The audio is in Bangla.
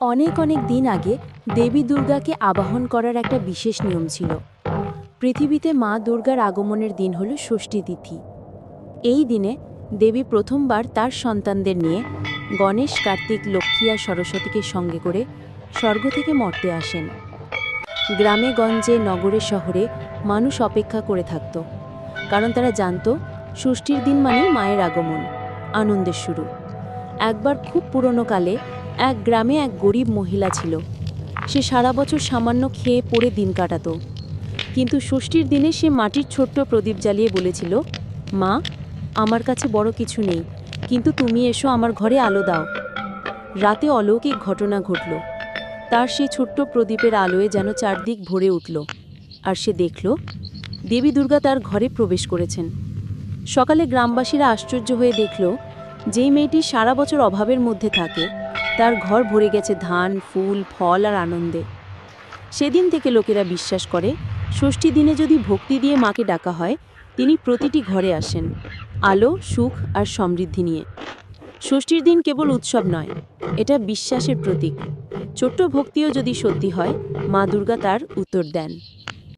অনেক অনেক দিন আগে দেবী দুর্গাকে আবাহন করার একটা বিশেষ নিয়ম ছিল। পৃথিবীতে মা দুর্গার আগমনের দিন হল ষষ্ঠী তিথি। এই দিনে দেবী প্রথমবার তার সন্তানদের নিয়ে গণেশ, কার্তিক, লক্ষ্মী আর সরস্বতীকে সঙ্গে করে স্বর্গ থেকে মর্তে আসেন। গ্রামে গঞ্জে, নগরে শহরে মানুষ অপেক্ষা করে থাকত, কারণ তারা জানত ষষ্ঠীর দিন মানেই মায়ের আগমন, আনন্দের শুরু। একবার খুব পুরনো কালে এক গ্রামে এক গরিব মহিলা ছিল। সে সারা বছর সামান্য খেয়ে পড়ে দিন কাটাত, কিন্তু ষষ্ঠীর দিনে সে মাটির ছোট্ট প্রদীপ জ্বালিয়ে বলেছিল, মা, আমার কাছে বড় কিছু নেই, কিন্তু তুমি এসো, আমার ঘরে আলো দাও। রাতে অলৌকিক ঘটনা ঘটল। তার সেই ছোট্ট প্রদীপের আলোয় যেন চারদিক ভরে উঠল, আর সে দেখল দেবী দুর্গা তার ঘরে প্রবেশ করেছেন। সকালে গ্রামবাসীরা আশ্চর্য হয়ে দেখল, যেই মেয়েটি সারা বছর অভাবের মধ্যে থাকে, তার ঘর ভরে গেছে ধান, ফুল, ফল আর আনন্দে। সেদিন থেকে লোকেরা বিশ্বাস করে, ষষ্ঠী দিনে যদি ভক্তি দিয়ে মাকে ডাকা হয়, তিনি প্রতিটি ঘরে আসেন, আলো, সুখ আর সমৃদ্ধি নিয়ে। ষষ্ঠীর দিন কেবল উৎসব নয়, এটা বিশ্বাসের প্রতীক। ছোট্ট ভক্তিও যদি সত্যি হয়, মা দুর্গা তার উত্তর দেন।